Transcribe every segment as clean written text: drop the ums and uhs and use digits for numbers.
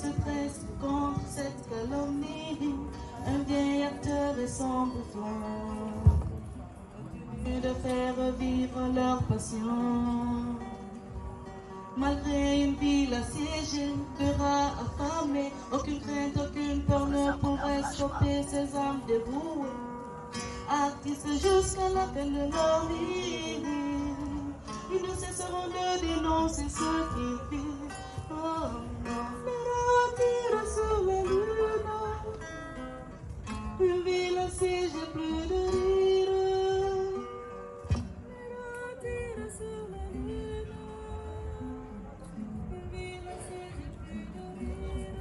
se dresse contre cette calomnie. Un vieil acteur et son bouffon, de faire vivre leur passion. Malgré une ville assiégée, de rats affamés, aucune crainte, aucune peur ne pourrait stopper ces âmes dévouées. Artistes jusqu'à la fin de leur vie, ils ne cesseront de dénoncer ce qu'ils vivent. Oh non, tire sur les lunes, une ville assiégée, plus de rire. Tire sur les lunes, une ville assiégée, plus de rire.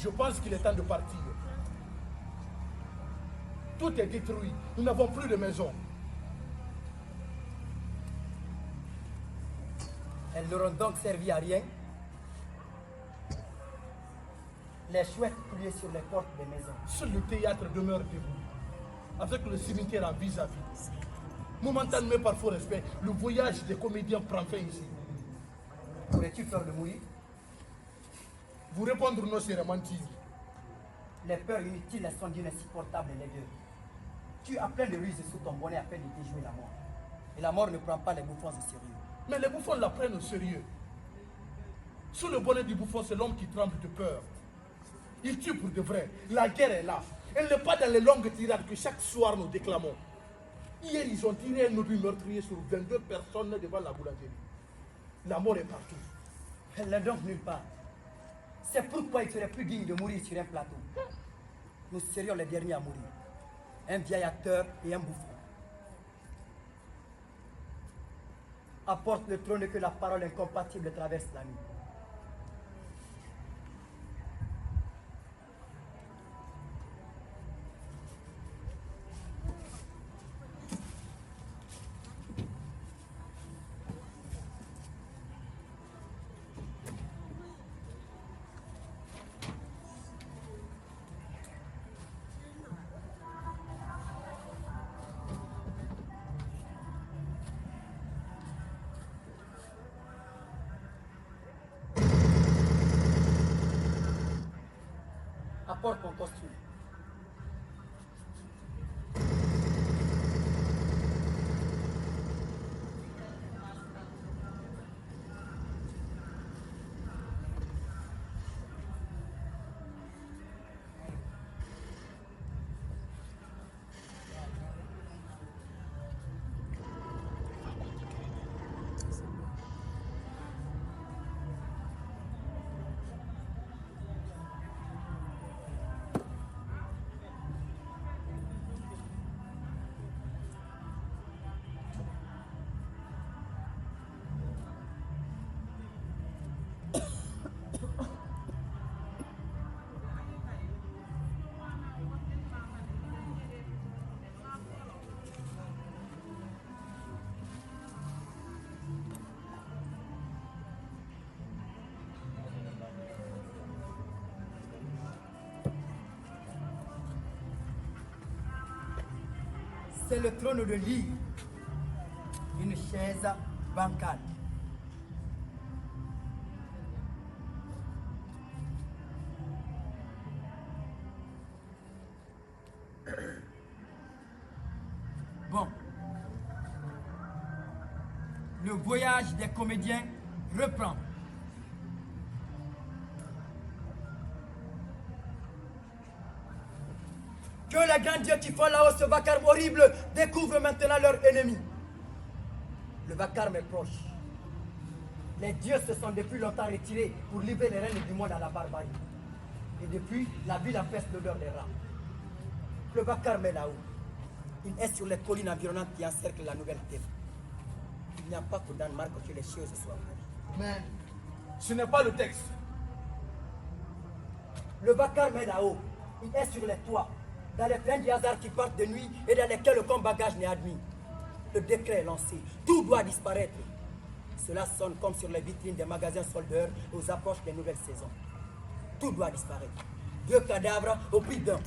Je pense qu'il est temps de partir. Tout est détruit. Nous n'avons plus de maison. Elles n'auront donc servi à rien. Les chouettes pliées sur les portes des maisons. Seul le théâtre demeure debout, avec le cimetière en vis-à-vis. Momentanément, par faux respect, le voyage des comédiens prend fin ici. Pourrais-tu faire de mourir? Vous répondre non, c'est mentir. Les peurs inutiles sont d'une insupportable laideur. Tu as plein de ruses sous ton bonnet afin de déjouer la mort. Et la mort ne prend pas les bouffons au sérieux. Mais les bouffons la prennent au sérieux. Sous le bonnet du bouffon, c'est l'homme qui tremble de peur. Il tue pour de vrai. La guerre est là. Elle n'est pas dans les longues tirades que chaque soir nous déclamons. Hier, ils ont tiré un obus meurtrier sur 22 personnes devant la boulangerie. La mort est partout. Elle n'est donc nulle part. C'est pourquoi il serait plus digne de mourir sur un plateau. Nous serions les derniers à mourir. Un vieil acteur et un bouffon. Apporte le trône que la parole incompatible traverse la nuit. Apporte ton costume. C'est le trône de l'île, une chaise bancale. voyage des comédiens reprend. Que les grands dieux qui font là-haut ce vacarme horrible découvrent maintenant leur ennemi. Le vacarme est proche. Les dieux se sont depuis longtemps retirés pour livrer les règnes du monde à la barbarie. Et depuis, la ville empêche l'odeur des rats. Le vacarme est là-haut. Il est sur les collines environnantes qui encerclent la nouvelle terre. Il n'y a pas qu'au Danemark que les choses soient vraies. Mais ce n'est pas le texte. Le vacarme est là-haut. Il est sur les toits, dans les plaines du hasard qui partent de nuit et dans lesquels le bagage n'est admis. Le décret est lancé. Tout doit disparaître. Cela sonne comme sur les vitrines des magasins soldeurs aux approches des nouvelles saisons. Tout doit disparaître. 2 cadavres au prix d'un.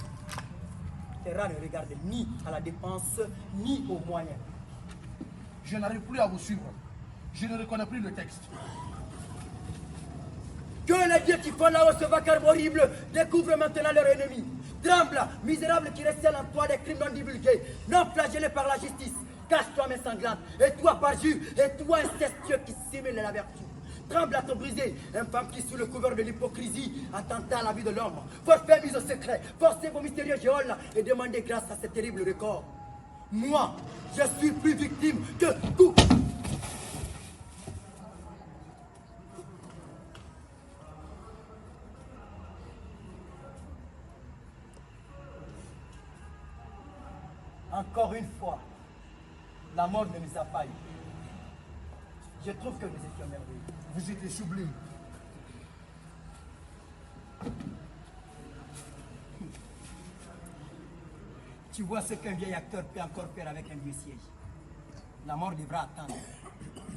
Les rats ne regardent ni à la dépense, ni aux moyens. Je n'arrive plus à vous suivre. Je ne reconnais plus le texte. Que les dieux qui font là-haut ce vacarme horrible découvrent maintenant leur ennemi. Tremble, misérable qui recèle en toi des crimes non divulgués, non flagellés par la justice. Cache-toi, main sanglante, et toi, parjure, et toi, incestueux qui simule la vertu. Tremble à te briser, infâme qui, sous le couvert de l'hypocrisie, attentat à la vie de l'homme. Forfait mise au secret, forcez vos mystérieux géoles et demandez grâce à ce terrible record. Moi, je suis plus victime que tout. Encore une fois, la mort ne nous a pas eu. Je trouve que nous étions merveilleux. Vous étiez sublime. Tu vois ce qu'un vieil acteur peut encore faire avec un vieux siège. La mort devra attendre.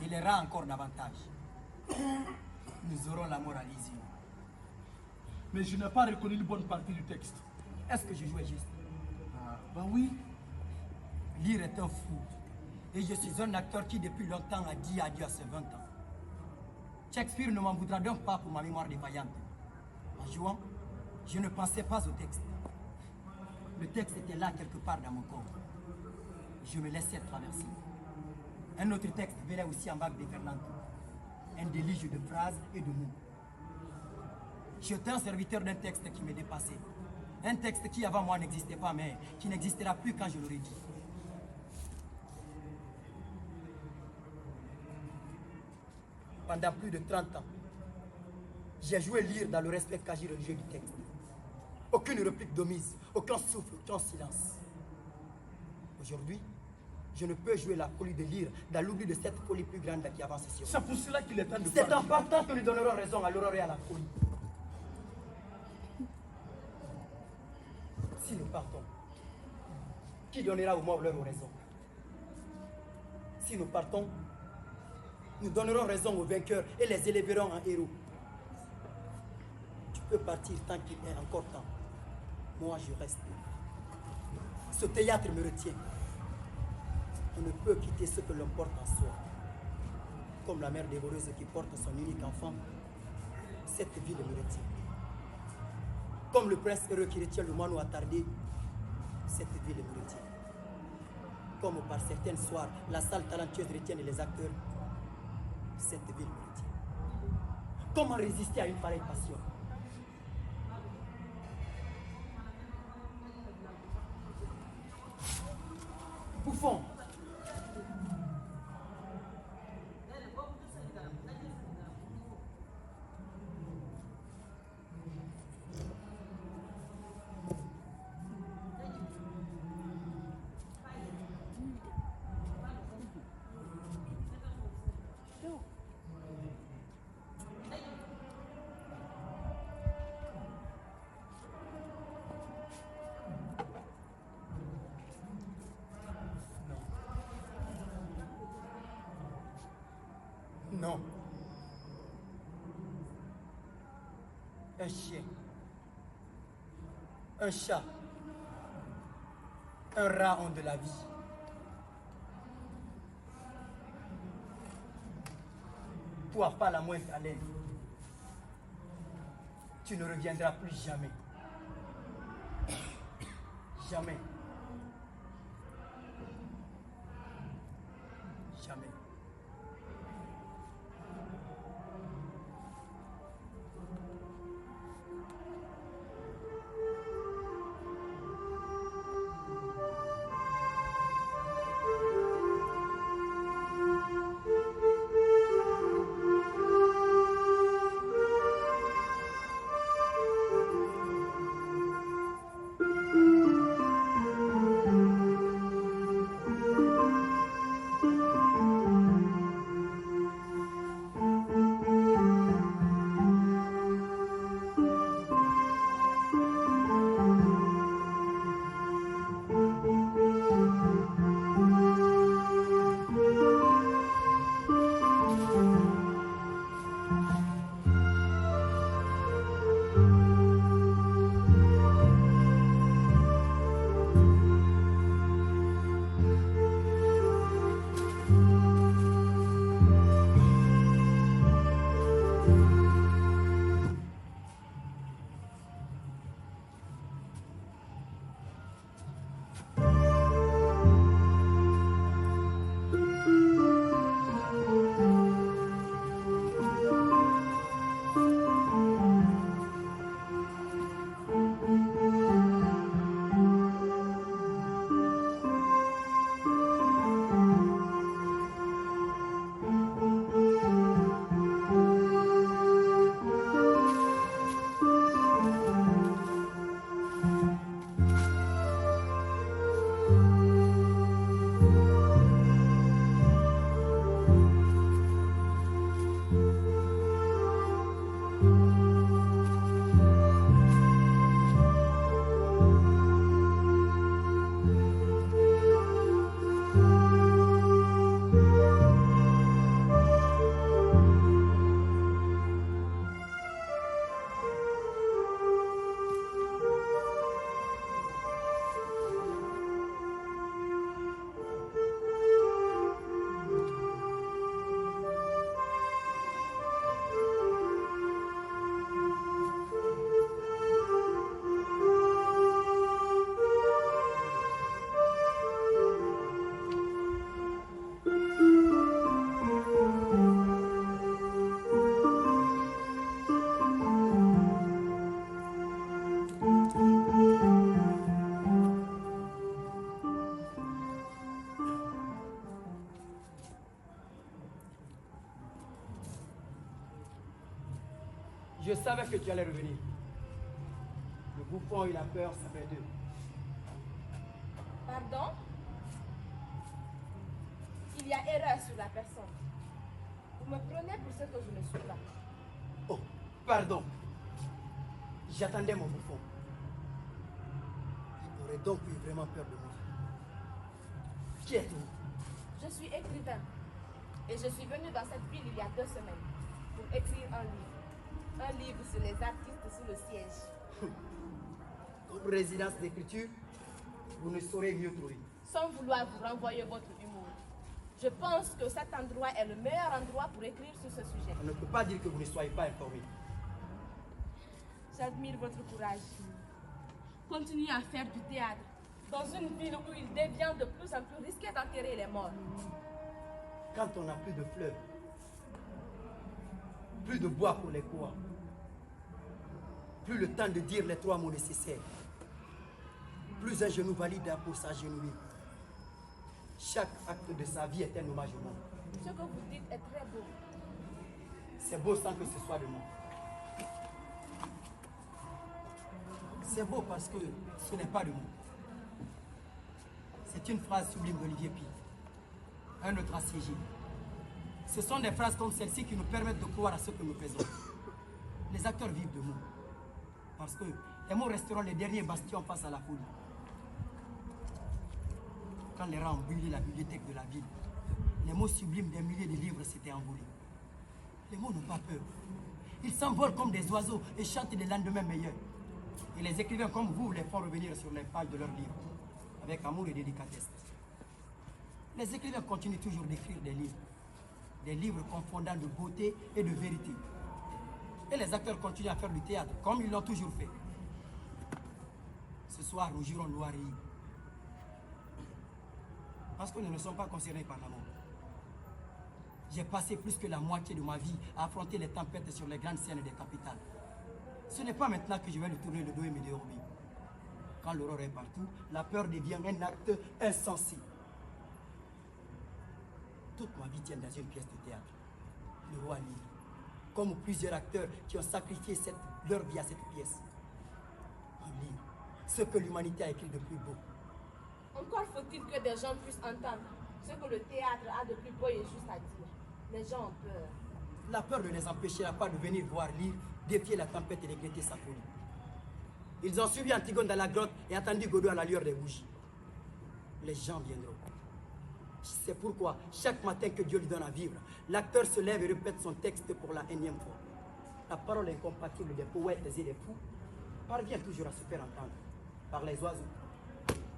Il ira encore davantage. Nous aurons la mort à l'issue. Mais je n'ai pas reconnu une bonne partie du texte. Est-ce que je jouais juste? Ben oui. Lire est un fou. Et je suis un acteur qui depuis longtemps a dit adieu à ses 20 ans. Shakespeare ne m'en voudra donc pas pour ma mémoire défaillante. En jouant, je ne pensais pas au texte. Le texte était là quelque part dans mon corps. Je me laissais traverser. Un autre texte venait aussi en vague déferlante. Un déluge de phrases et de mots. J'étais un serviteur d'un texte qui me dépassait. Un texte qui avant moi n'existait pas, mais qui n'existera plus quand je l'aurai dit. Pendant plus de 30 ans, j'ai joué lire dans le respect quasi religieux du texte. Aucune réplique d'omise, aucun souffle, aucun silence. Aujourd'hui, je ne peux jouer la folie de lire dans l'oubli de cette folie plus grande qui avance sur nous. C'est pour cela qu'il est temps de C'est partir. en partant que nous donnerons raison à l'aurore et à la folie. Si nous partons, qui donnera aux morts leur raison? Si nous partons, nous donnerons raison aux vainqueurs et les élèverons en héros. Tu peux partir tant qu'il est encore temps. Moi, je reste. Ce théâtre me retient. On ne peut quitter ce que l'on porte en soi. Comme la mère dévoreuse qui porte son unique enfant, cette ville me retient. Comme le prince heureux qui retient le moineau attardé, cette ville me retient. Comme par certains soirs, la salle talentueuse retient les acteurs, cette ville me retient. Comment résister à une pareille passion? Bouffon. Non. Un chien. Un chat. Un rat ont de la vie. Toi, pas la moindre haleine. Tu ne reviendras plus jamais. Jamais. Jamais. Je savais que tu allais revenir. Le bouffon et la peur, ça fait deux. Pardon? Il y a erreur sur la personne. Vous me prenez pour ce que je ne suis pas. Oh, pardon. J'attendais mon bouffon. Il aurait donc eu vraiment peur de moi. Qui êtes-vous? Je suis écrivain. Et je suis venu dans cette ville il y a 2 semaines pour écrire un livre. Un livre sur les artistes sous le siège. Comme résidence d'écriture, vous ne saurez mieux trouver. Sans vouloir vous renvoyer votre humour, je pense que cet endroit est le meilleur endroit pour écrire sur ce sujet. On ne peut pas dire que vous ne soyez pas informé. J'admire votre courage. Continuez à faire du théâtre dans une ville où il devient de plus en plus risqué d'enterrer les morts. Quand on n'a plus de fleurs, plus de bois pour les cours, plus le temps de dire les 3 mots nécessaires, plus un genou valide pour s'agenouiller. Chaque acte de sa vie est un hommage au monde. Ce que vous dites est très beau. C'est beau sans que ce soit de moi. C'est beau parce que ce n'est pas de moi. C'est une phrase sublime d'Olivier Py. Un autre assiégé. Ce sont des phrases comme celle-ci qui nous permettent de croire à ce que nous faisons. Les acteurs vivent de mots. Parce que les mots resteront les derniers bastions face à la folie. Quand les rats ont brûlé la bibliothèque de la ville, les mots sublimes des milliers de livres s'étaient envolés. Les mots n'ont pas peur. Ils s'envolent comme des oiseaux et chantent des lendemains meilleurs. Et les écrivains comme vous les font revenir sur les pages de leurs livres, avec amour et délicatesse. Les écrivains continuent toujours d'écrire des livres confondant de beauté et de vérité. Et les acteurs continuent à faire du théâtre, comme ils l'ont toujours fait. Ce soir, nous jurons noir et ivre. Parce que nous ne sommes pas concernés par la mort. J'ai passé plus que la moitié de ma vie à affronter les tempêtes sur les grandes scènes des capitales. Ce n'est pas maintenant que je vais lui tourner le dos et me dérober. Quand l'aurore est partout, la peur devient un acte insensé. Toute ma vie tient dans une pièce de théâtre. Le roi Lear. Comme plusieurs acteurs qui ont sacrifié leur vie à cette pièce. Un livre, ce que l'humanité a écrit de plus beau. Encore faut-il que des gens puissent entendre ce que le théâtre a de plus beau et juste à dire. Les gens ont peur. La peur ne les empêchera pas de venir voir Lear défier la tempête et regretter sa folie. Ils ont suivi Antigone dans la grotte et attendu Godot à la lueur des bougies. Les gens viendront. C'est pourquoi, chaque matin que Dieu lui donne à vivre, l'acteur se lève et répète son texte pour la énième fois. La parole incompatible des poètes et des fous parvient toujours à se faire entendre par les oiseaux,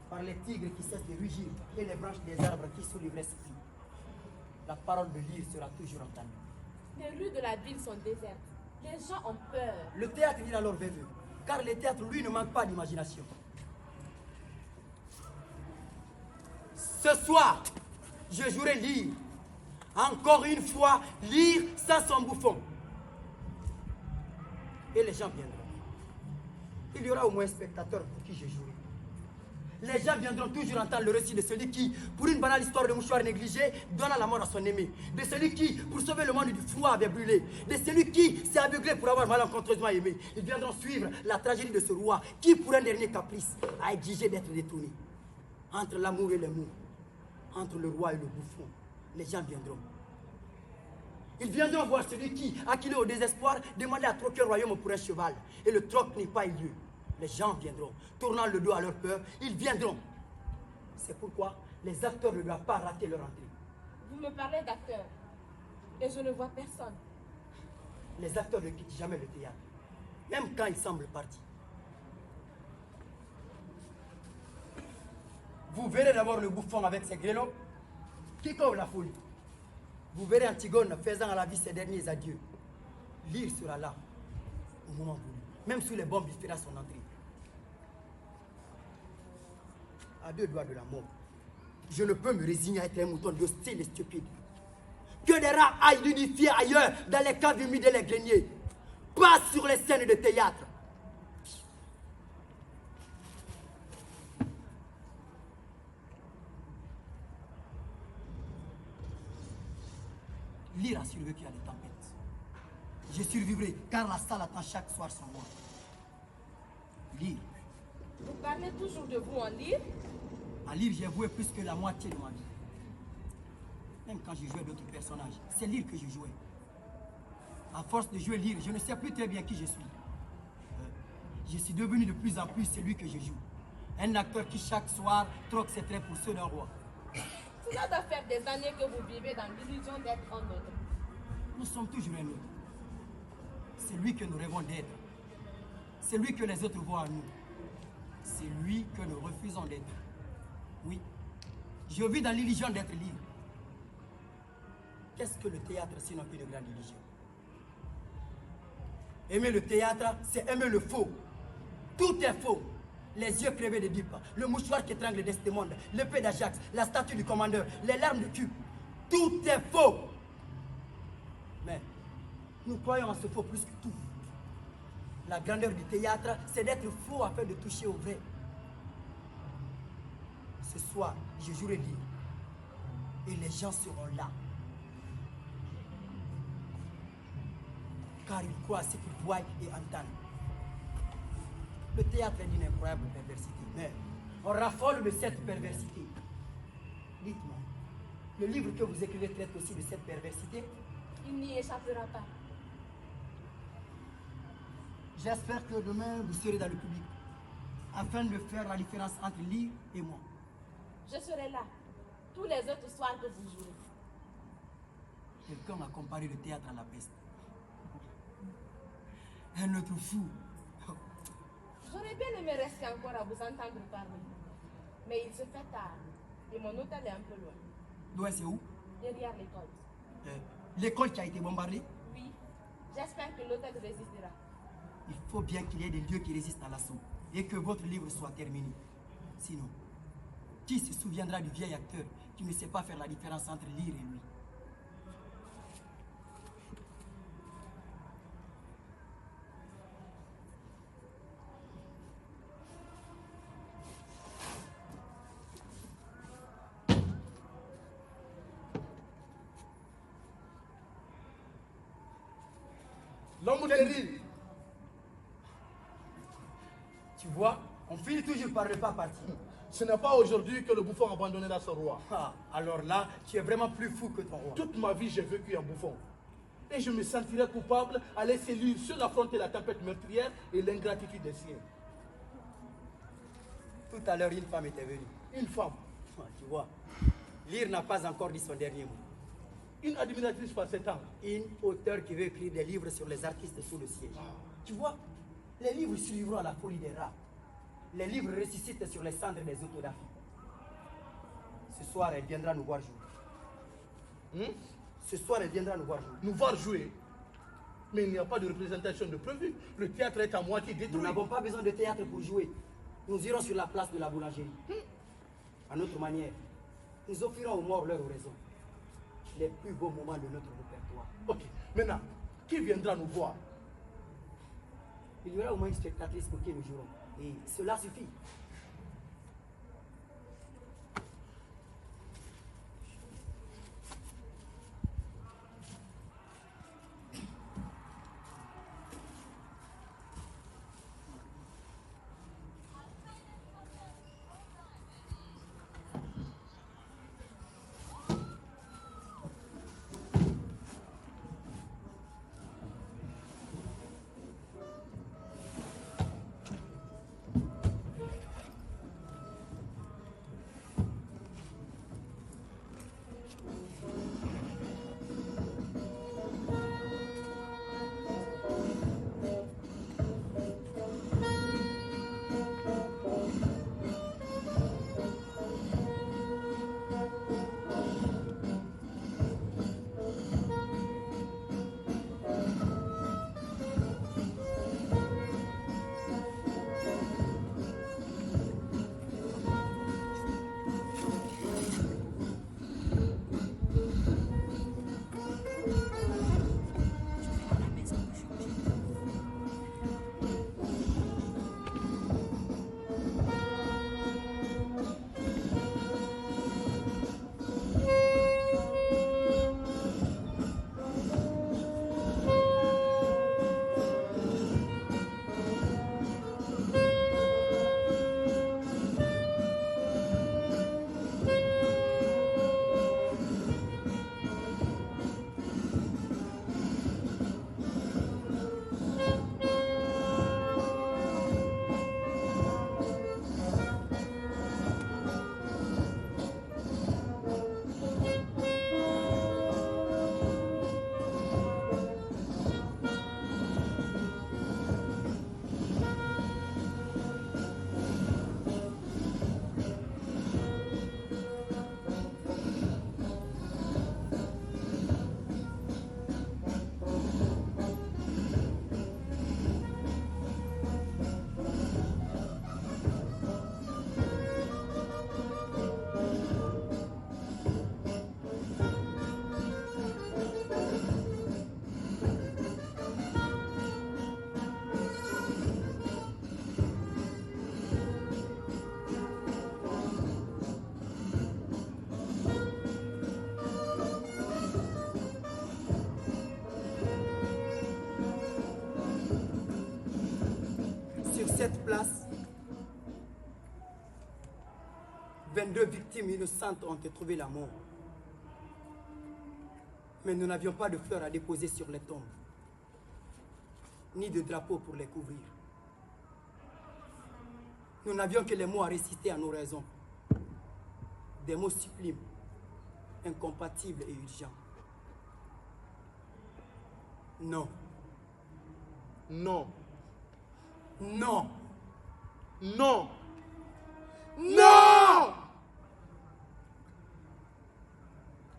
par les tigres qui cessent de rugir et les branches des arbres qui sous l'ivresse fuient. La parole de Lear sera toujours entendue. Les rues de la ville sont désertes. Les gens ont peur. Le théâtre ira alors vers eux, car le théâtre, lui, ne manque pas d'imagination. Ce soir, je jouerai Lear. Encore une fois, Lear sans son bouffon. Et les gens viendront. Il y aura au moins un spectateur pour qui je jouerai. Les gens viendront toujours entendre le récit de celui qui, pour une banale histoire de mouchoir négligé, donna la mort à son aimé. De celui qui, pour sauver le monde du froid, avait brûlé. De celui qui s'est aveuglé pour avoir malencontreusement aimé. Ils viendront suivre la tragédie de ce roi qui, pour un dernier caprice, a exigé d'être détourné. Entre l'amour et l'amour, entre le roi et le bouffon, les gens viendront. Ils viendront voir celui qui, acculé au désespoir, demandait à troquer un royaume pour un cheval. Et le troc n'est pas eu lieu. Les gens viendront, tournant le dos à leur peur, ils viendront. C'est pourquoi les acteurs ne doivent pas rater leur entrée. Vous me parlez d'acteurs, et je ne vois personne. Les acteurs ne quittent jamais le théâtre, même quand ils semblent partis. Vous verrez d'abord le bouffon avec ses grelots, qui couvre la folie. Vous verrez Antigone faisant à la vie ses derniers adieux. Lear sera là, au moment voulu. Même sous les bombes, il fera son entrée. À 2 doigts de la mort, je ne peux me résigner à être un mouton docile et stupide. Que des rats aillent l'unifier ailleurs, dans les caves humides et les greniers. Pas sur les scènes de théâtre. Lear a survécu à des tempêtes. Je survivrai car la salle attend chaque soir son moi. Lire. Vous parlez toujours de vous en lire? À lire, j'ai voué plus que la moitié de ma vie. Même quand je jouais d'autres personnages, c'est lire que je jouais. À force de jouer lire, je ne sais plus très bien qui je suis. Je suis devenu de plus en plus celui que je joue. Un acteur qui chaque soir troque ses traits pour ceux d'un roi. Cela doit faire des années que vous vivez dans l'illusion d'être un autre. Nous sommes toujours un autre. C'est lui que nous rêvons d'être. C'est lui que les autres voient en nous. C'est lui que nous refusons d'être. Oui, je vis dans l'illusion d'être libre. Qu'est-ce que le théâtre sinon qu'une grande illusion? Aimer le théâtre, c'est aimer le faux. Tout est faux. Les yeux crevés de Dipa, le mouchoir qui étrangle Destémonde, l'épée d'Ajax, la statue du commandeur, les larmes de Cube. Tout est faux. Mais nous croyons en ce faux plus que tout. La grandeur du théâtre, c'est d'être faux afin de toucher au vrai. Ce soir, je jouerai libre. Et les gens seront là. Car ils croient à ce qu'ils voient et entendent. Le théâtre est d'une incroyable perversité, mais on raffole de cette perversité. Dites-moi, le livre que vous écrivez traite aussi de cette perversité? Il n'y échappera pas. J'espère que demain vous serez dans le public, afin de faire la différence entre lui et moi. Je serai là, tous les autres soirs que vous jouez. Quelqu'un a comparé le théâtre à la peste. Un autre fou. J'aurais bien aimé rester encore à vous entendre parler. Mais il se fait tard. Et mon hôtel est un peu loin. D'où c'est où? Derrière l'école. L'école qui a été bombardée? Oui. J'espère que l'hôtel résistera. Il faut bien qu'il y ait des lieux qui résistent à l'assaut. Et que votre livre soit terminé. Sinon, qui se souviendra du vieil acteur qui ne sait pas faire la différence entre lire et lui? L'homme de rire. Tu vois, on finit toujours par ne pas partir. Ce n'est pas aujourd'hui que le bouffon abandonnera son roi. Ah, alors là, tu es vraiment plus fou que ton roi. Toute ma vie, j'ai vécu un bouffon. Et je me sentirais coupable à laisser lui seul affronter la tempête meurtrière et l'ingratitude des siens. Tout à l'heure, une femme était venue. Une femme, Ah, tu vois, lire n'a pas encore dit son dernier mot. une admiratrice par ses temps. Une auteure qui veut écrire des livres sur les artistes sous le siège. Tu vois, les livres survivront à la folie des rats. Les livres ressuscitent sur les cendres des autodafes. Ce soir, elle viendra nous voir jouer. Ce soir, elle viendra nous voir jouer. Nous voir jouer. Mais il n'y a pas de représentation de prévu. Le théâtre est à moitié Nous détruit. n'avons pas besoin de théâtre pour jouer. Nous irons sur la place de la boulangerie. À notre manière, nous offrirons aux morts leur oraison. Les plus beaux moments de notre répertoire. Ok, maintenant, qui viendra nous voir? Il y aura au moins une spectatrice pour qui nous jouerons. Et cela suffit. cette place, 22 victimes innocentes ont trouvé la mort. Mais nous n'avions pas de fleurs à déposer sur les tombes, ni de drapeaux pour les couvrir. Nous n'avions que les mots à réciter à nos raisons. Des mots sublimes, incompatibles et urgents. Non. Non. Non. Non. Non.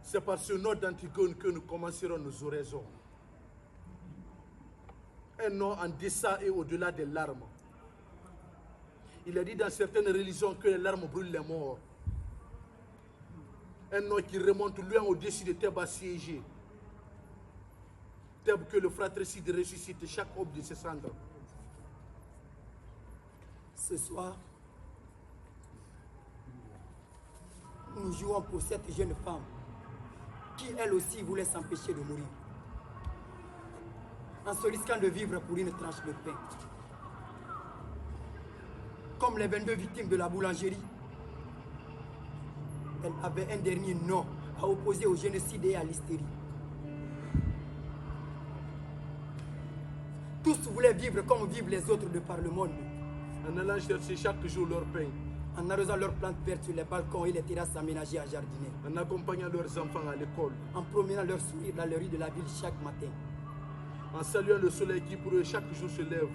C'est par ce nom d'Antigone que nous commencerons nos oraisons. Un nom en deçà et au-delà des larmes. Il est dit dans certaines religions que les larmes brûlent les morts. Un nom qui remonte loin au-dessus de Thèbes assiégé. Thèbes que le fratricide ressuscite chaque homme de ses cendres. Ce soir, nous jouons pour cette jeune femme qui, elle aussi, voulait s'empêcher de mourir, en se risquant de vivre pour une tranche de pain. Comme les 22 victimes de la boulangerie, elle avait un dernier nom à opposer au génocide et à l'hystérie. Tous voulaient vivre comme vivent les autres de par le monde. En allant chercher chaque jour leur pain. En arrosant leurs plantes vertes sur les balcons et les terrasses aménagées à jardiner. En accompagnant leurs enfants à l'école. En promenant leurs sourires dans les rues de la ville chaque matin. En saluant le soleil qui pour eux chaque jour se lève.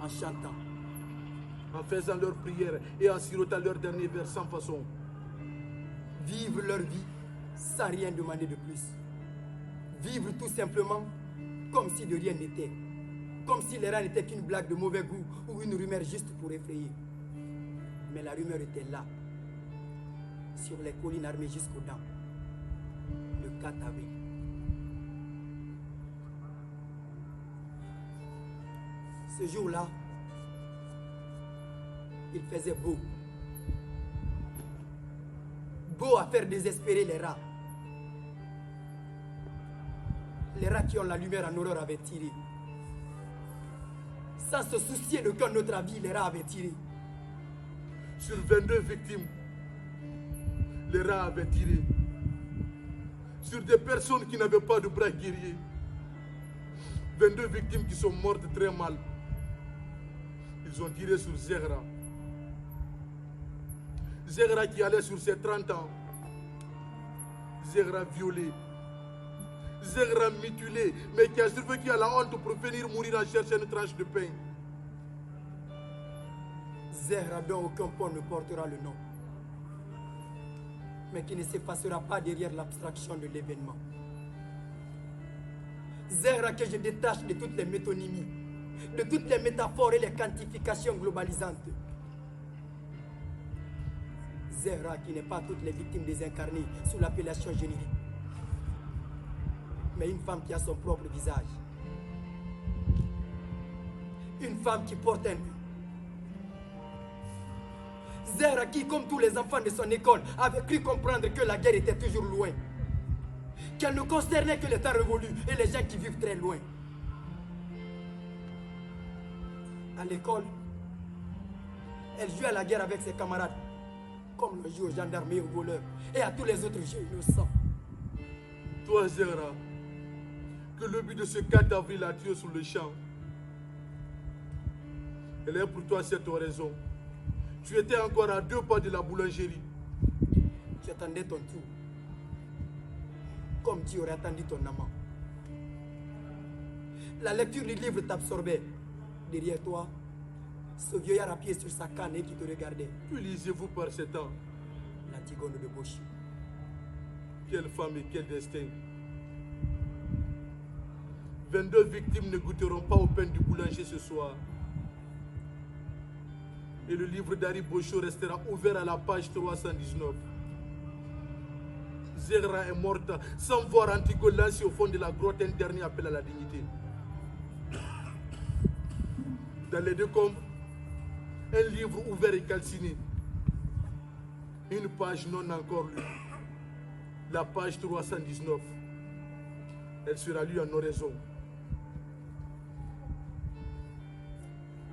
En chantant. En faisant leurs prières et en sirotant leur dernier vers sans façon. Vivre leur vie sans rien demander de plus. Vivre tout simplement comme si de rien n'était. Comme si l'erreur n'était qu'une blague de mauvais goût ou une rumeur juste pour effrayer. Mais la rumeur était là, sur les collines armées jusqu'aux dents, le 4 avril. Ce jour-là, il faisait beau. Beau à faire désespérer les rats. Les rats qui ont la lumière en horreur avaient tiré. Sans se soucier de quel autre avis les rats avaient tiré. Sur 22 victimes, les rats avaient tiré. Sur des personnes qui n'avaient pas de bras guerriers. 22 victimes qui sont mortes très mal. Ils ont tiré sur Zehra. Zehra qui allait sur ses 30 ans. Zehra violée. Zehra mutilée, mais qui a survécu à la honte pour venir mourir en cherchant une tranche de pain. Zehra dont aucun pont ne portera le nom, mais qui ne s'effacera pas derrière l'abstraction de l'événement. Zehra que je détache de toutes les métonymies, de toutes les métaphores et les quantifications globalisantes. Zehra qui n'est pas toutes les victimes désincarnées sous l'appellation générique, mais une femme qui a son propre visage. Une femme qui porte un nom. Zehra qui, comme tous les enfants de son école, avait cru comprendre que la guerre était toujours loin. Qu'elle ne concernait que les temps révolus et les gens qui vivent très loin. À l'école, elle jouait à la guerre avec ses camarades, comme le joue aux gendarmes et aux voleurs, et à tous les autres jeux innocents. Toi, Zehra, que le but de ce 4 avril a tué sur le champ. Elle est pour toi cette oraison. Tu étais encore à 2 pas de la boulangerie. Tu attendais ton tour, comme tu aurais attendu ton amant. La lecture du livre t'absorbait. Derrière toi, ce vieillard appuyé sur sa canne et qui te regardait. Que lisez-vous par ce temps? L'Antigone de Boshi. Quelle femme et quel destin. 22 victimes ne goûteront pas au pain du boulanger ce soir. Et le livre d'Harry Boschot restera ouvert à la page 319. Zehra est morte sans voir Antigone lancer au fond de la grotte un dernier appel à la dignité. Dans les décombres, un livre ouvert et calciné. Une page non encore lue. La page 319. Elle sera lue en oraison.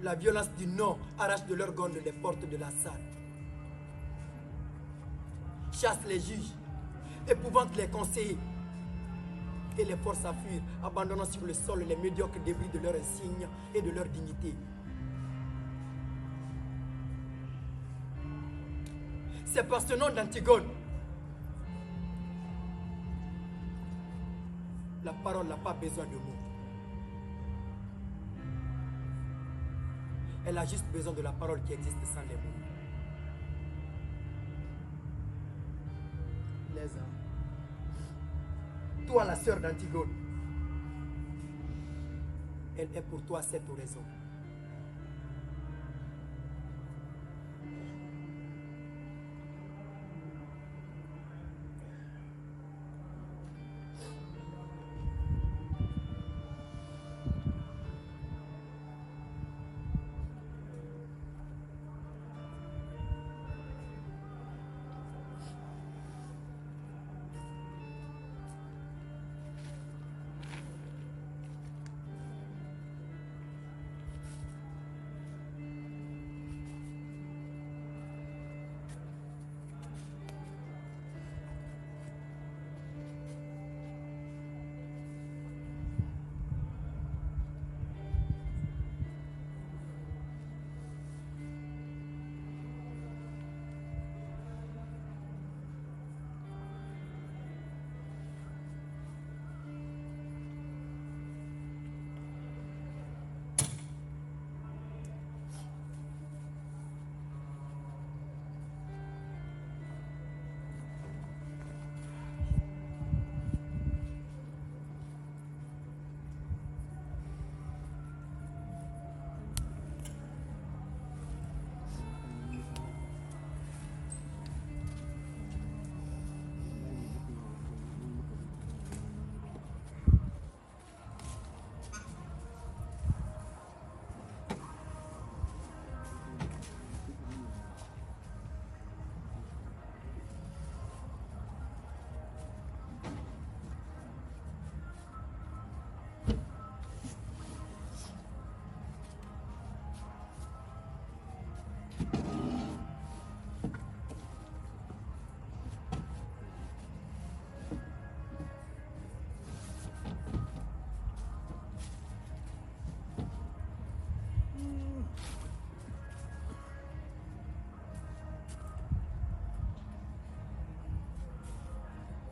La violence du non arrache de leurs gonds les portes de la salle. Chasse les juges, épouvante les conseillers et les force à fuir, abandonnant sur le sol les médiocres débris de leur insigne et de leur dignité. C'est par ce nom d'Antigone. La parole n'a pas besoin de mots. Elle a juste besoin de la parole qui existe sans les mots. Léza, toi la sœur d'Antigone, elle est pour toi cette oraison.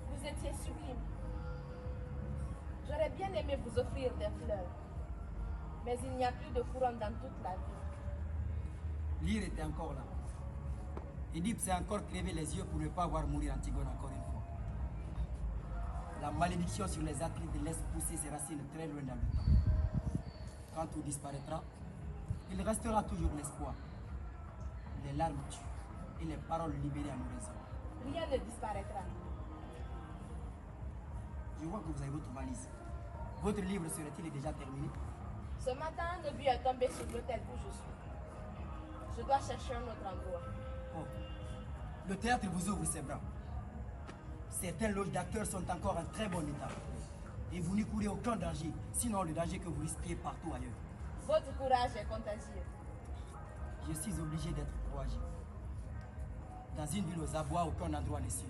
Vous étiez sublime. J'aurais bien aimé vous offrir des fleurs, mais il n'y a plus de couronne dans toute la ville. Lyre était encore là. Édipe s'est encore crevé les yeux pour ne pas voir mourir Antigone encore une fois. La malédiction sur les Atrides laisse pousser ses racines très loin dans le temps. Quand tout disparaîtra, il restera toujours l'espoir. Les larmes tuent et les paroles libérées à nos raisons. Rien ne disparaîtra. Je vois que vous avez votre valise. Votre livre serait-il déjà terminé? Ce matin, un obus est tombé sur l'hôtel où je suis. Je dois chercher un autre endroit. Oh. Le théâtre vous ouvre ses bras. Certaines loges d'acteurs sont encore en très bon état. Et vous n'y courez aucun danger, sinon le danger que vous risquez partout ailleurs. Votre courage est contagieux. Je suis obligé d'être courageux. Dans une ville aux abois, aucun endroit n'est sûr.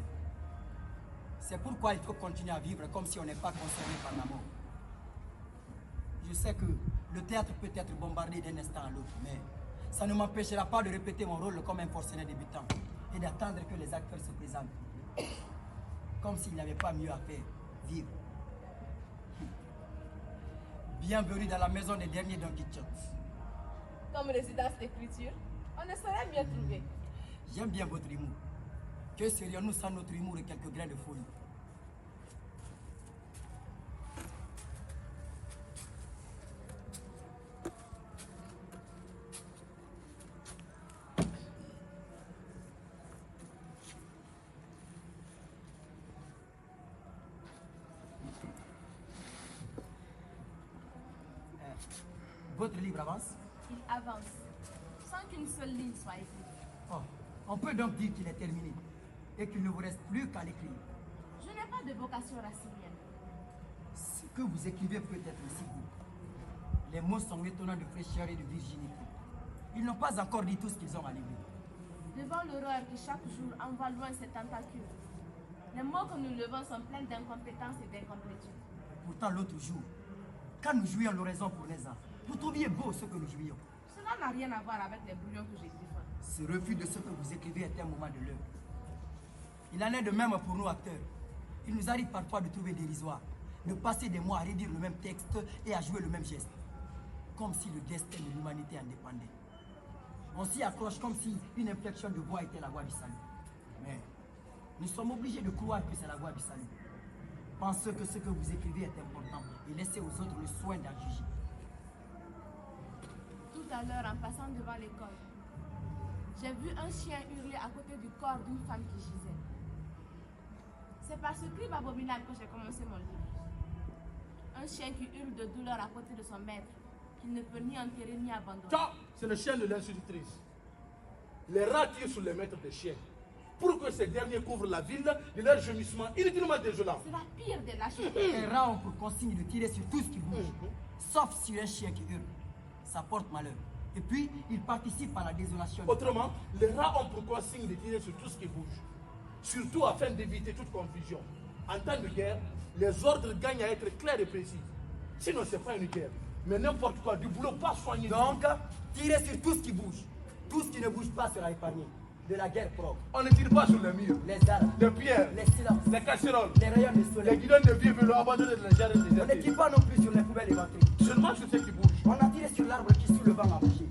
C'est pourquoi il faut continuer à vivre comme si on n'est pas concerné par la mort. Je sais que le théâtre peut être bombardé d'un instant à l'autre, mais ça ne m'empêchera pas de répéter mon rôle comme un forcené débutant et d'attendre que les acteurs se présentent. Comme s'il n'y avait pas mieux à faire, vivre. Bienvenue dans la maison des derniers Don Quichotte. Comme résidence d'écriture, on ne saurait mieux trouver. J'aime bien votre humour. Que serions-nous sans notre humour et quelques grains de folie? Votre livre avance? Il avance, sans qu'une seule ligne soit écrite. Oh, on peut donc dire qu'il est terminé et qu'il ne vous reste plus qu'à l'écrire. Je n'ai pas de vocation racinienne. Ce que vous écrivez peut être aussi beau. Les mots sont étonnants de fraîcheur et de virginité. Ils n'ont pas encore dit tout ce qu'ils ont à livrer. Devant l'horreur qui chaque jour envoie loin ses tentacules, les mots que nous levons sont pleins d'incompétence et d'incomplétude. Pourtant, l'autre jour, quand nous jouions l'oraison pour les ans, vous trouviez beau ce que nous jouions. Cela n'a rien à voir avec les brouillons que j'écrivais. Ce refus de ce que vous écrivez est un moment de l'heure. Il en est de même pour nous acteurs. Il nous arrive parfois de trouver dérisoire, de passer des mois à redire le même texte et à jouer le même geste, comme si le destin de l'humanité en dépendait. On s'y accroche comme si une inflexion de voix était la voix du salut. Mais nous sommes obligés de croire que c'est la voix du salut. Pensez que ce que vous écrivez est important et laissez aux autres le soin d'en juger. Tout à l'heure, en passant devant l'école, j'ai vu un chien hurler à côté du corps d'une femme qui gisait. C'est par ce cri abominable que j'ai commencé mon livre. Un chien qui hurle de douleur à côté de son maître, qu'il ne peut ni enterrer ni abandonner. Ça, c'est le chien de l'institutrice. Les rats tirent sur les maîtres des chiens pour que ces derniers couvrent la ville de leurs gémissements inutilement désolants. C'est la pire des lâchetés. Les rats ont pour consigne de tirer sur tout ce qui bouge, sauf sur un chien qui hurle. Ça porte malheur. Et puis, ils participent à la désolation. Autrement, les rats ont pour consigne de tirer sur tout ce qui bouge, surtout afin d'éviter toute confusion. En temps de guerre, les ordres gagnent à être clairs et précis. Sinon, ce n'est pas une guerre, mais n'importe quoi, du boulot pas soigné. Donc, tirez sur tout ce qui bouge. Tout ce qui ne bouge pas sera épargné. De la guerre propre. On ne tire pas sur les murs, Les arbres, les pierres, les silences, les casseroles, les rayons du les soleil. guidons de vieux vélos abandonnés dans les jardins On ne désertés. tire pas non plus sur les poubelles éventrées. Seulement sur ceux qui bougent. On a tiré sur l'arbre qui sous le vent a bougé.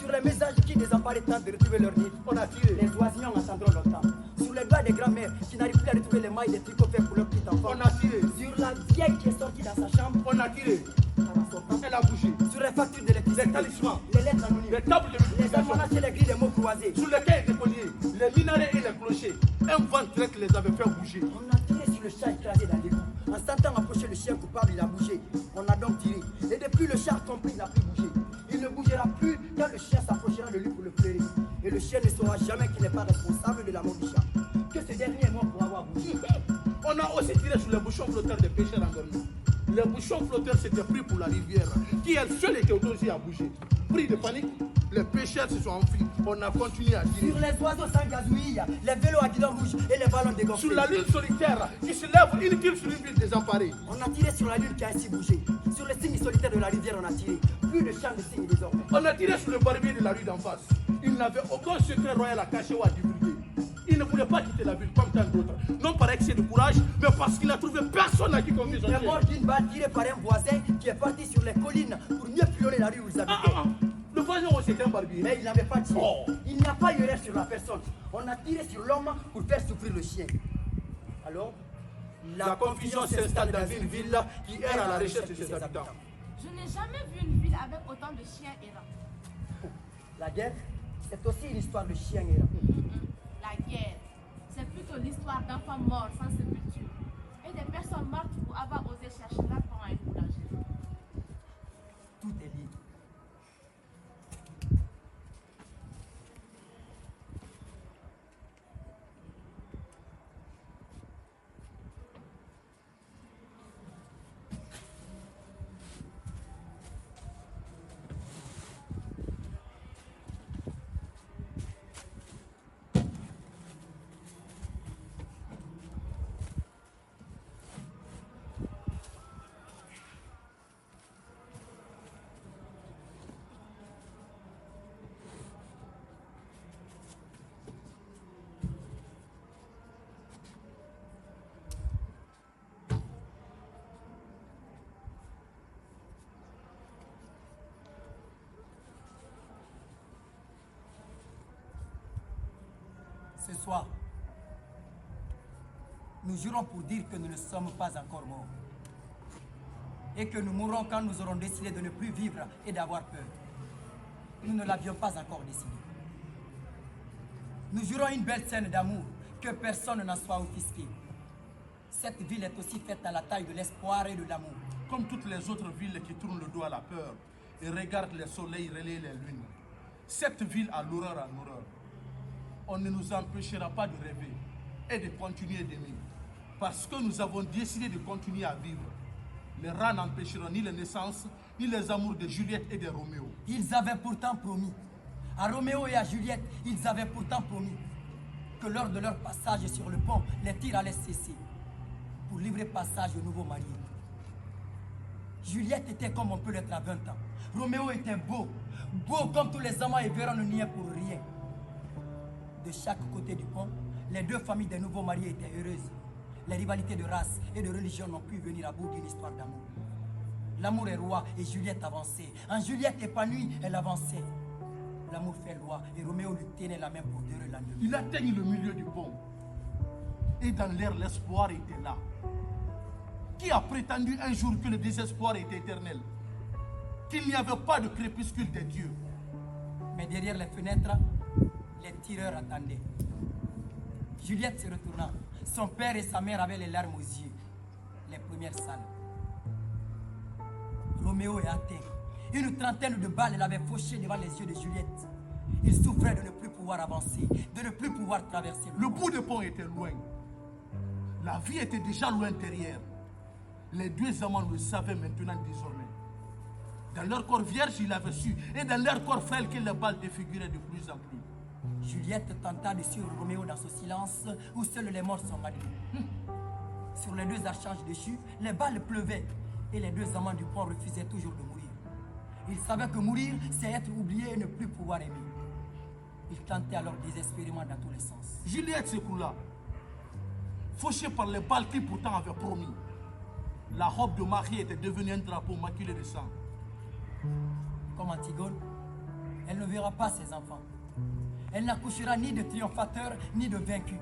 Sur les messages qui désemparés tentent de retrouver leur nid. On a tiré. Les oisillons attendront longtemps. Sur les doigts des grands-mères qui n'arrivent plus à retrouver les mailles des tricots faits pour leur petit enfant. On a tiré. Sur la vieille qui est sortie dans sa chambre. On a tiré. En sortant. Elle a bougé. Sur les factures d'électricité. Les talismans. Les lettres anonymes. Les tables de Les multiplication. almanachs et les grilles des mots croisés. Sur lesquels étaient colliers, les minarets et les clochers. Un vent direct les avait fait bouger. On a tiré sur le chat écrasé dans l'égout. En sentant approcher le chien coupable, il a bougé. On a donc tiré. Et depuis, le chat a compris, il n'a plus bougé. Il ne bougera plus quand le chien s'approchera de lui pour le pleurer. Et le chien ne saura jamais qu'il n'est pas responsable de la mort du chat. Que ce dernier est mort pour avoir bougé. On a aussi tiré sur les bouchons flotteurs des pêcheurs endormis. Les bouchons flotteurs s'étaient pris pour la rivière, qui elle seule était autorisée à bouger. Pris de panique, les pêcheurs se sont enfuis. On a continué à tirer. Sur les oiseaux sans gazouille, les vélos à guidon rouge et les ballons dégonflés. Sur la lune solitaire qui se lève inutile sur une ville désemparée. On a tiré sur la lune qui a ainsi bougé. Sur les signes solitaires de la rivière, on a tiré. Plus de champs de signes désormais. On a tiré sur le barbier de la rue d'en face. Il n'avait aucun secret royal à cacher ou à divulguer. Il ne voulait pas quitter la ville comme tant d'autres. Non par excès de courage, mais parce qu'il n'a trouvé personne à qui confier son Il est chien. mort d'une balle tirée par un voisin qui est parti sur les collines pour mieux pioler la rue où ils habitaient. Le voisin c'était un barbier. Mais il n'avait pas tiré. Oh. Il n'y a pas eu erreur sur la personne. On a tiré sur l'homme pour faire souffrir le chien. Alors, La confusion s'installe dans une ville qui erre à la recherche de ses habitants. Je n'ai jamais vu une ville avec autant de chiens errants. La guerre, c'est aussi une histoire de chien errant. La guerre, c'est plutôt l'histoire d'enfants morts sans sépulture et des personnes mortes pour avoir osé chercher leur pain à une boulangerie. Tout est lié. Ce soir, nous jurons pour dire que nous ne sommes pas encore morts. Et que nous mourrons quand nous aurons décidé de ne plus vivre et d'avoir peur. Nous ne l'avions pas encore décidé. Nous jurons une belle scène d'amour, que personne n'en soit offusqué. Cette ville est aussi faite à la taille de l'espoir et de l'amour. Comme toutes les autres villes qui tournent le dos à la peur et regardent les soleils relayer les lunes. Cette ville a l'horreur en horreur. On ne nous empêchera pas de rêver et de continuer d'aimer. Parce que nous avons décidé de continuer à vivre. Les rats n'empêcheront ni les naissances, ni les amours de Juliette et de Roméo. Ils avaient pourtant promis. À Roméo et à Juliette, ils avaient pourtant promis que lors de leur passage sur le pont, les tirs allaient cesser pour livrer passage aux nouveaux mariés. Juliette était comme on peut l'être à 20 ans. Roméo était beau, beau comme tous les amants et Véron ne niait pour rien. De chaque côté du pont, les deux familles des nouveaux mariés étaient heureuses. Les rivalités de race et de religion n'ont pu venir à bout d'une histoire d'amour. L'amour est roi et Juliette avançait. En Juliette épanouie, elle avançait. L'amour fait loi et Roméo lui tenait la main pour durer le lendemain. Il atteignit le milieu du pont. Et dans l'air, l'espoir était là. Qui a prétendu un jour que le désespoir était éternel? Qu'il n'y avait pas de crépuscule des dieux? Mais derrière les fenêtres, les tireurs attendaient. Juliette se retourna. Son père et sa mère avaient les larmes aux yeux. Les premières salles. Roméo est atteint. Une trentaine de balles l'avaient fauché devant les yeux de Juliette. Il souffrait de ne plus pouvoir avancer, de ne plus pouvoir traverser. Le bout de pont était loin. La vie était déjà loin derrière. Les deux amants le savaient maintenant désormais. Dans leur corps vierge, il avait su, et dans leur corps frêle que les balles défiguraient de plus en plus. Juliette tenta de suivre Roméo dans ce silence où seuls les morts sont malheureux. Sur les deux archanges déchus, les balles pleuvaient et les deux amants du pont refusaient toujours de mourir. Ils savaient que mourir, c'est être oublié et ne plus pouvoir aimer. Ils tentaient alors désespérément dans tous les sens. Juliette s'écoula, fauchée par les balles qu'il pourtant avait promis. La robe de mariée était devenue un drapeau maculé de sang. Comme Antigone, elle ne verra pas ses enfants. Elle n'accouchera ni de triomphateur ni de vaincu.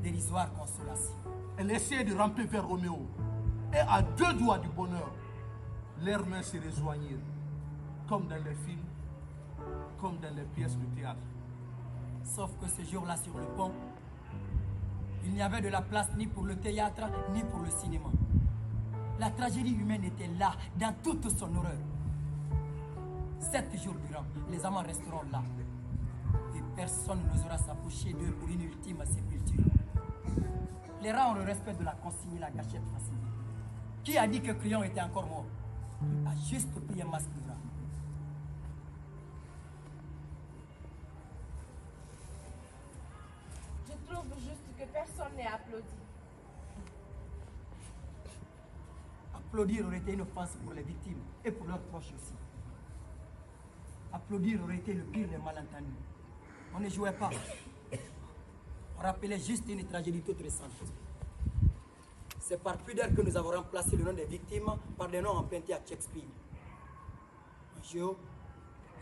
Dérisoire consolation. Elle essayait de ramper vers Roméo. Et à deux doigts du bonheur, leurs mains se rejoignirent. Comme dans les films, comme dans les pièces de théâtre. Sauf que ce jour-là sur le pont, il n'y avait de la place ni pour le théâtre, ni pour le cinéma. La tragédie humaine était là, dans toute son horreur. 7 jours durant, les amants resteront là. Et personne n'osera s'approcher d'eux pour une ultime sépulture. Les rats ont le respect de la consigne et la gâchette facile. Qui a dit que Crayon était encore mort? Il a juste pris un masque de rat. Je trouve juste que personne n'est applaudi. Applaudir aurait été une offense pour les victimes et pour leurs proches aussi. Applaudir aurait été le pire des malentendus. On ne jouait pas. On rappelait juste une tragédie toute récente. C'est par pudeur que nous avons remplacé le nom des victimes par des noms empruntés à Shakespeare. Un jour,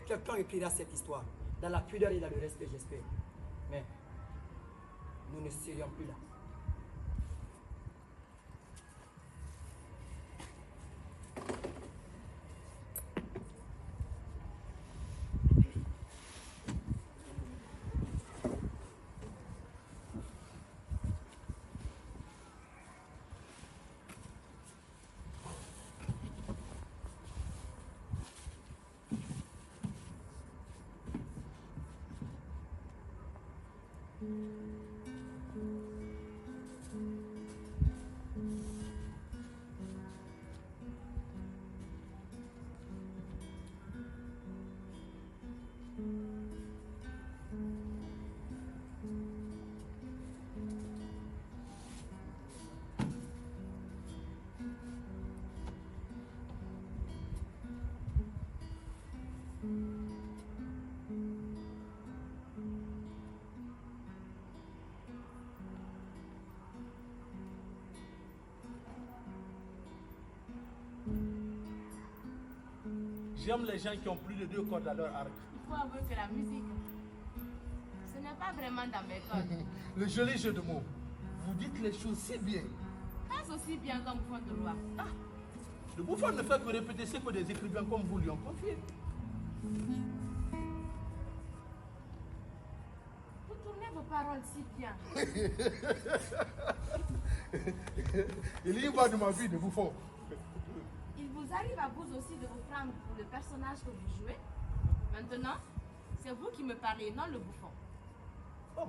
quelqu'un écrira cette histoire, dans la pudeur et dans le respect, j'espère. Mais nous ne serions plus là. J'aime les gens qui ont plus de 2 cordes à leur arc. Il faut avouer que la musique, ce n'est pas vraiment dans mes cordes. Le joli jeu de mots. Vous dites les choses si bien. Pas aussi bien comme Bouffon de Roi. Ah, Le bouffon ne fait que répéter ce que des écrivains comme vous lui ont confié. vous tournez vos paroles si bien. Il y va de ma vie de bouffon. Il vous arrive à vous aussi de vous prendre pour le personnage que vous jouez. Maintenant, c'est vous qui me parlez, non le bouffon. Oh,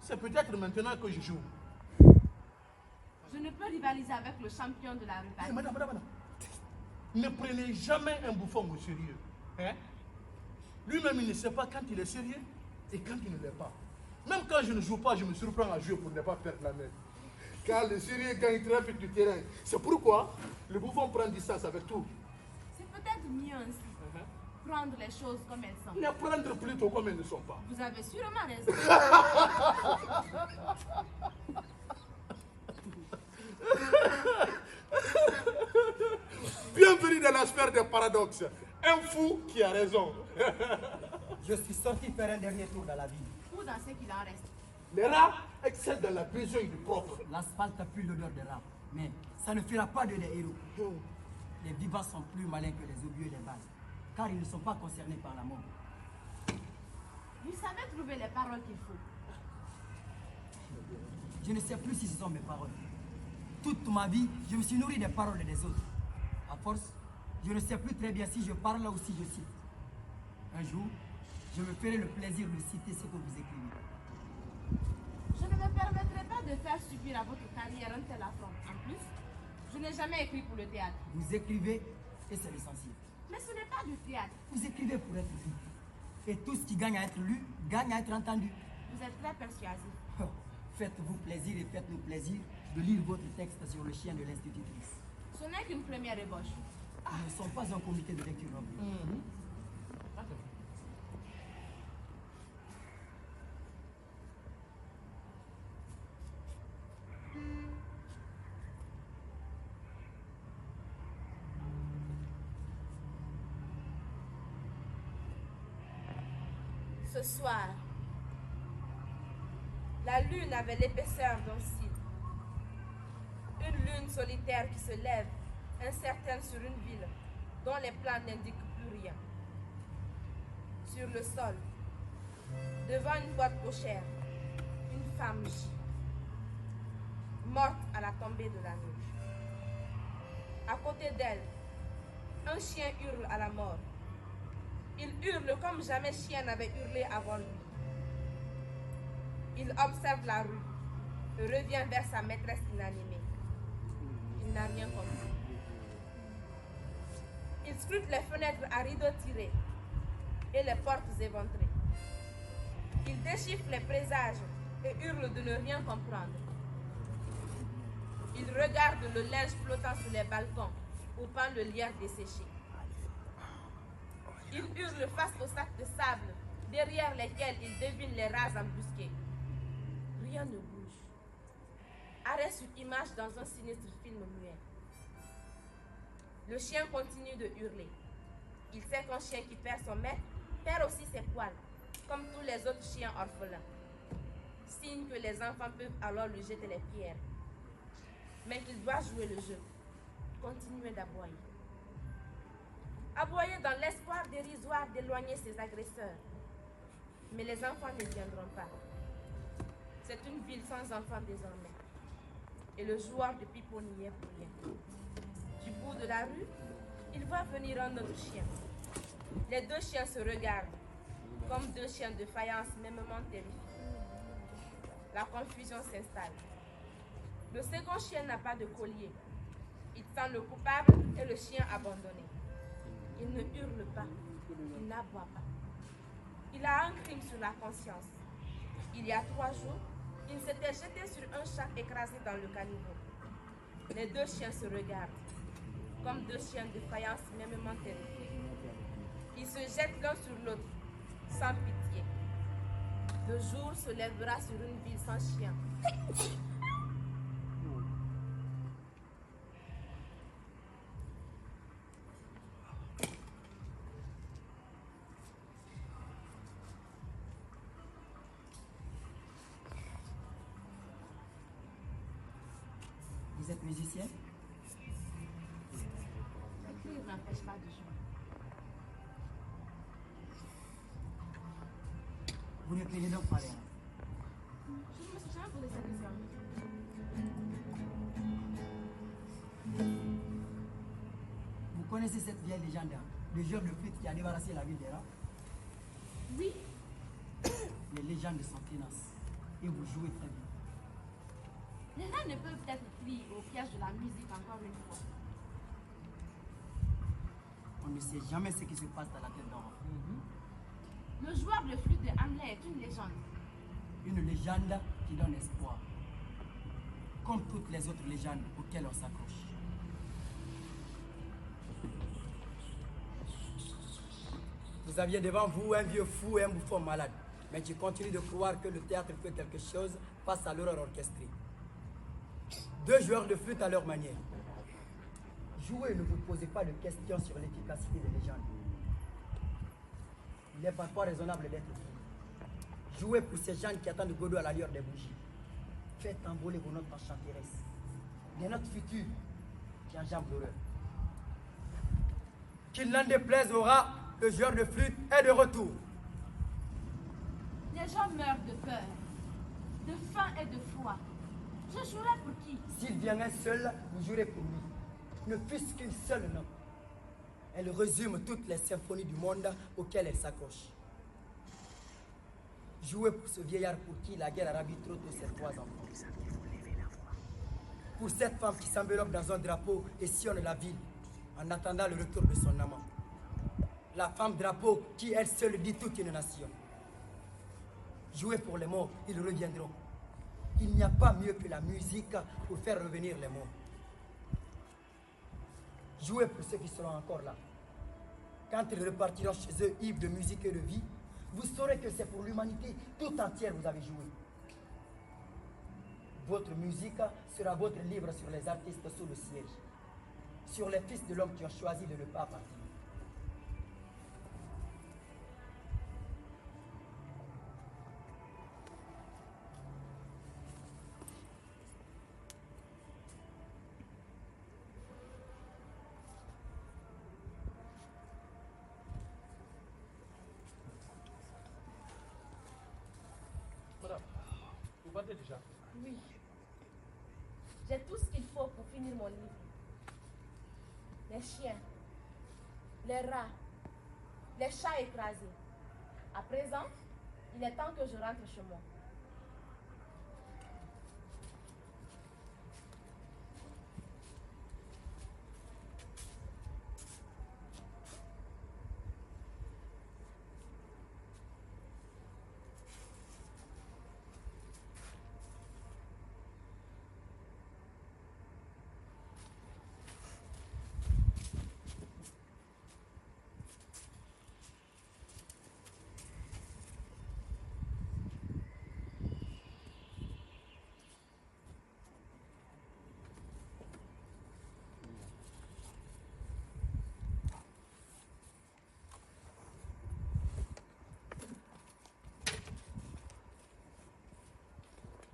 c'est peut-être maintenant que je joue. Je ne peux rivaliser avec le champion de la rue. Madame. Ne prenez jamais un bouffon au sérieux. Hein? Lui-même, il ne sait pas quand il est sérieux et quand il ne l'est pas. Même quand je ne joue pas, je me surprends à jouer pour ne pas perdre la main. Car le sérieux gagne très vite du terrain. C'est pourquoi le Buffon prend distance avec tout. C'est peut-être mieux ainsi. Prendre les choses comme elles sont. Les prendre plutôt comme elles ne sont pas. Vous avez sûrement raison. Bienvenue dans la sphère des paradoxes. Un fou qui a raison. Je suis sorti faire un dernier tour dans la ville. Ou dans ce qu'il en reste. Les rats excellent dans la besogne du propre. L'asphalte pue l'odeur de rats. Mais ça ne fera pas de des héros. Les vivants sont plus malins que les obus et les bases, car ils ne sont pas concernés par la mort. Vous savez trouver les paroles qu'il faut. Je ne sais plus si ce sont mes paroles. Toute ma vie, je me suis nourri des paroles des autres. À force, je ne sais plus très bien si je parle ou si je cite. Un jour, je me ferai le plaisir de citer ce que vous écrivez. Je ne me permettrai pas de faire subir à votre carrière un tel affront. En plus, je n'ai jamais écrit pour le théâtre. Vous écrivez et c'est l'essentiel. Mais ce n'est pas du théâtre. Vous écrivez pour être lu. Et tout ce qui gagne à être lu, gagne à être entendu. Vous êtes très persuasif. Faites-vous plaisir et faites-nous plaisir de lire votre texte sur le chien de l'institutrice. Ce n'est qu'une première ébauche. Nous ne sommes pas un comité de lecture non plus. Ce soir, la lune avait l'épaisseur d'un cil. Une lune solitaire qui se lève, incertaine sur une ville dont les plans n'indiquent plus rien. Sur le sol, devant une boîte cochère, une femme gît, morte à la tombée de la nuit. À côté d'elle, un chien hurle à la mort. Il hurle comme jamais chien n'avait hurlé avant lui. Il observe la rue et revient vers sa maîtresse inanimée. Il n'a rien compris. Il scrute les fenêtres à rideaux tirés et les portes éventrées. Il déchiffre les présages et hurle de ne rien comprendre. Il regarde le linge flottant sur les balcons où pend le lierre desséché. Il hurle face aux sacs de sable, derrière lesquels il devine les rats embusqués. Rien ne bouge. Arrêt sur image dans un sinistre film muet. Le chien continue de hurler. Il sait qu'un chien qui perd son maître perd aussi ses poils, comme tous les autres chiens orphelins. Signe que les enfants peuvent alors lui jeter les pierres. Mais qu'il doit jouer le jeu, continuer d'aboyer. Aboyer dans l'espoir dérisoire d'éloigner ses agresseurs. Mais les enfants ne viendront pas. C'est une ville sans enfants désormais. Et le joueur de pipeau n'y est pour rien. Du bout de la rue, il voit venir un autre chien. Les deux chiens se regardent, comme deux chiens de faïence mêmement terrifiés. La confusion s'installe. Le second chien n'a pas de collier. Il sent le coupable et le chien abandonné. Il ne hurle pas, il n'aboie pas. Il a un crime sur la conscience. Il y a 3 jours, il s'était jeté sur un chat écrasé dans le caniveau. Les deux chiens se regardent, comme deux chiens de faïence mêmement terrifiés. Ils se jettent l'un sur l'autre, sans pitié. Le jour se lèvera sur une ville sans chien. Vous êtes musicien? Écrire n'empêche pas de jouer. Vous ne craignez donc pas les rats. Je ne me suis jamais posé cette question. Vous connaissez cette vieille légende, le joueur de flûte qui a débarrassé la ville des rats? Oui, Les légendes sont tenaces. Et vous jouez très bien. les rats ne peuvent être pris au piège de la musique encore une fois. On ne sait jamais ce qui se passe dans la tête d'un rat. Le joueur de flûte de Hamlet est une légende. Une légende qui donne espoir. Comme toutes les autres légendes auxquelles on s'accroche. Vous aviez devant vous un vieux fou et un bouffon malade. Mais tu continues de croire que le théâtre fait quelque chose face à l'horreur orchestrée. Deux joueurs de flûte à leur manière. Jouez, ne vous posez pas de questions sur l'efficacité des légendes. Il est parfois raisonnable d'être fou. Jouez pour ces gens qui attendent Godot à la lueur des bougies. Faites envoler vos notes enchanteresses. Des notes futures qui enjambent l'horreur. Qu'il n'en déplaise aura, le joueur de flûte est de retour. Les gens meurent de peur, de faim et de froid. Je jouerai pour qui? S'il vient un seul, vous jouerez pour lui. Ne fût-ce qu'une seule note. Elle résume toutes les symphonies du monde auxquelles elle s'accroche. Jouez pour ce vieillard pour qui la guerre a ravi trop tôt ses trois enfants. Pour cette femme qui s'enveloppe dans un drapeau et sillonne la ville en attendant le retour de son amant. La femme drapeau qui elle seule dit toute une nation. Jouez pour les morts, ils reviendront. Il n'y a pas mieux que la musique pour faire revenir les morts. Jouez pour ceux qui seront encore là. Quand ils repartiront chez eux ivres de musique et de vie, vous saurez que c'est pour l'humanité tout entière que vous avez joué. Votre musique sera votre livre sur les artistes sous le siège, sur les fils de l'homme qui ont choisi de ne pas partir. Madame, vous partez déjà? Oui. J'ai tout ce qu'il faut pour finir mon livre. Les chiens, les rats, les chats écrasés. À présent, il est temps que je rentre chez moi.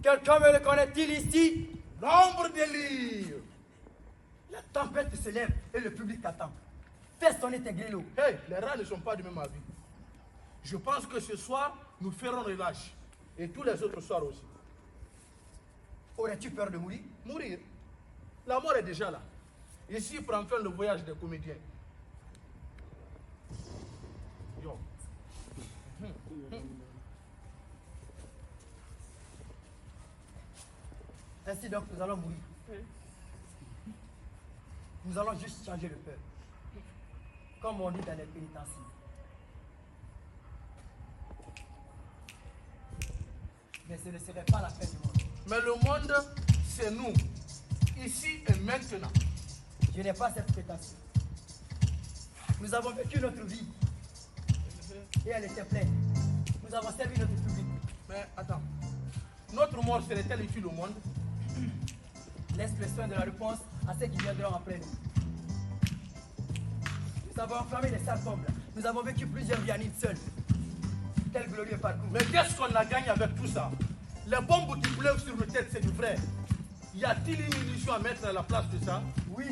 Quelqu'un me le connaît-il ici? Nombre de livres. La tempête se lève et le public attend. Fais sonner tes grelots. Hey, les rats ne sont pas du même avis. Je pense que ce soir, nous ferons relâche. Et tous les autres soirs aussi. Aurais-tu peur de mourir? Mourir? La mort est déjà là. Ici prend fin le voyage des comédiens. Yo. Ainsi donc, nous allons mourir. Nous allons juste changer de peur. Comme on dit dans les pénitenciers. Mais ce ne serait pas la fin du monde. Mais le monde, c'est nous. Ici et maintenant. Je n'ai pas cette prétention. Nous avons vécu notre vie. Et elle était pleine. Nous avons servi notre public. Mais attends. Notre mort serait-elle utile au monde? Laisse le soin de la réponse à ceux qui viendront après nous. Nous avons enflammé les sarcophages. Nous avons vécu plusieurs vies en une seule. Quel glorieux parcours. Mais qu'est-ce qu'on a gagné avec tout ça? Les bombes qui pleuvent sur nos têtes, c'est du vrai. Y a-t-il une illusion à mettre à la place de ça? Oui.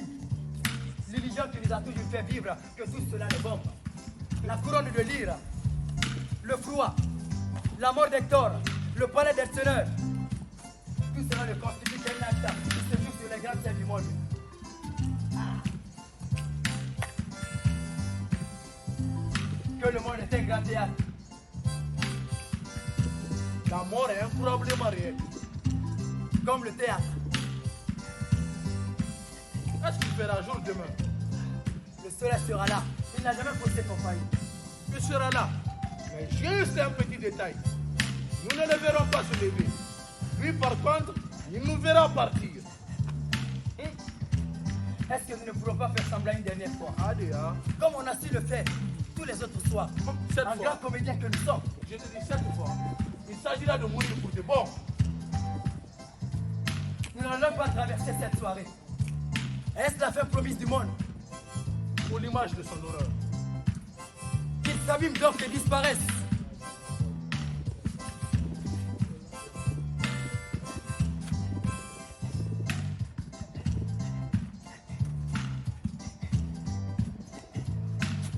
L'illusion qui nous a toujours fait vivre que tout cela est bombe. La couronne de lyre, le froid, la mort d'Hector, le palais des sonneurs. Tout cela ne constitue qu'un acte qui se joue sur les grandes scènes du monde. Que le monde est un grand théâtre. La mort est un problème réel. Comme le théâtre. Est-ce qu'il fera jour demain? Le soleil sera là. Il n'a jamais posé compagnie. Il sera là. Mais Mais juste un petit détail. Nous ne le verrons pas se lever. Lui, par contre, il nous verra partir. Est-ce que nous ne pourrons pas faire semblant une dernière fois? Allez, hein. Comme on a su le faire tous les autres soirs. Cette Un fois. grand comédien que nous sommes. Je te dis cette fois, il s'agira de mourir pour de bon. Nous n'allons pas traverser cette soirée. Est-ce la fin promise du monde? Pour l'image de son horreur. Qu'ils s'abîment donc et disparaissent.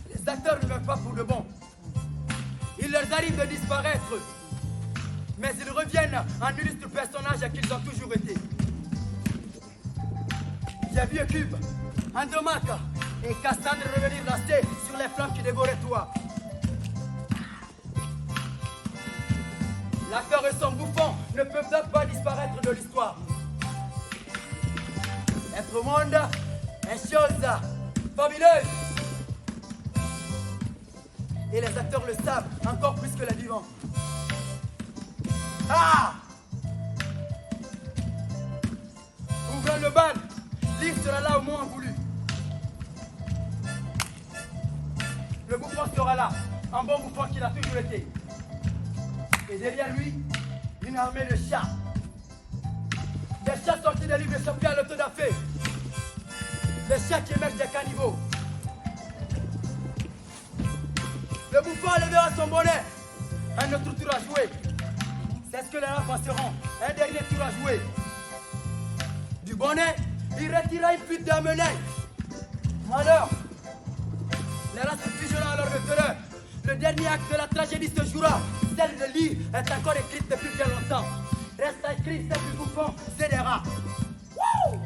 Les acteurs ne meurent pas pour de bon. Il leur arrive de disparaître. Mais ils reviennent en illustres personnages qu'ils ont toujours été. J'ai vu Cube, Andromaque et Cassandre revenir rester sur les flammes qui dévoraient toi. L'acteur et son bouffon ne peuvent donc pas disparaître de l'histoire. Être au monde est chose fabuleuse. Et les acteurs le savent encore plus que les vivants. Ah! Ouvrons le bal, l'île sera là au moment voulu. Le bouffon sera là, un bon bouffon qu'il a toujours été. Et derrière lui, une armée de chats. Des chats sortis des livres échappés à l'autodafé. Des chats qui émergent des caniveaux. Le bouffon lèvera son bonnet. Un autre tour à jouer. C'est ce que les rats passeront. Un dernier tour à jouer. Du bonnet, il retira une fuite d'amener. Malheur. Les rats se fusionnant alors de terreur. Le dernier acte de la tragédie se jouera. Celle de l'île est encore écrite depuis bien longtemps. Reste écrit celle du bouffon, c'est des rats. Wouh!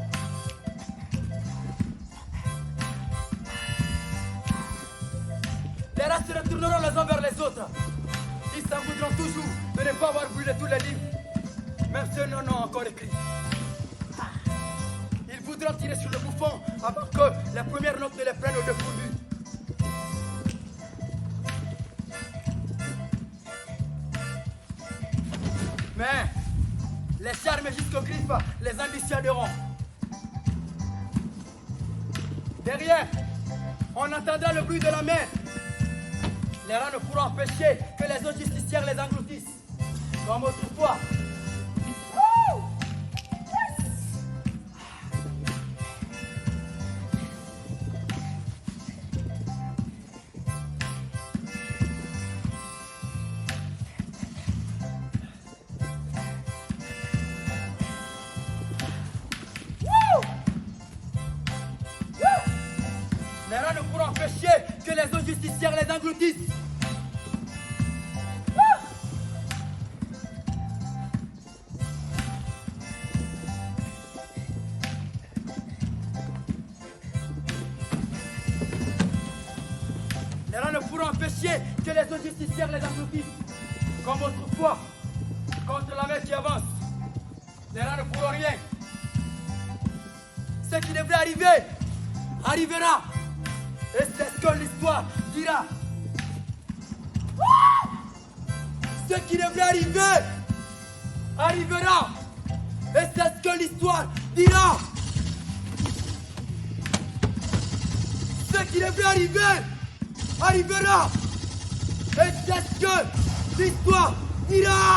Les rats se retourneront les uns vers les autres. Ils s'en voudront toujours de ne pas avoir brûlé tous les livres. Même ceux non ont encore écrit. Ils voudront tirer sur le bouffon avant que les premières notes ne les prennent au dépourvu. Mais les charmes jusqu'aux griffes les ambitionneront. Derrière, on entendra le bruit de la mer. Les rats ne pourront empêcher que les autres justicières les engloutissent. Comme autrefois. Les rats ne pourront empêcher que les autres justicières les engloutissent. Les rats ne pourront empêcher que les autres justicières les engloutissent. Comme autrefois, contre la mer qui avance. Les rats ne pourront rien. Ce qui devrait arriver, arrivera. Et c'est ce que l'histoire dira. Ce qui devrait arriver, arrivera. Et c'est ce que l'histoire dira. Ce qui devrait arriver, arrivera. Et c'est ce que l'histoire dira.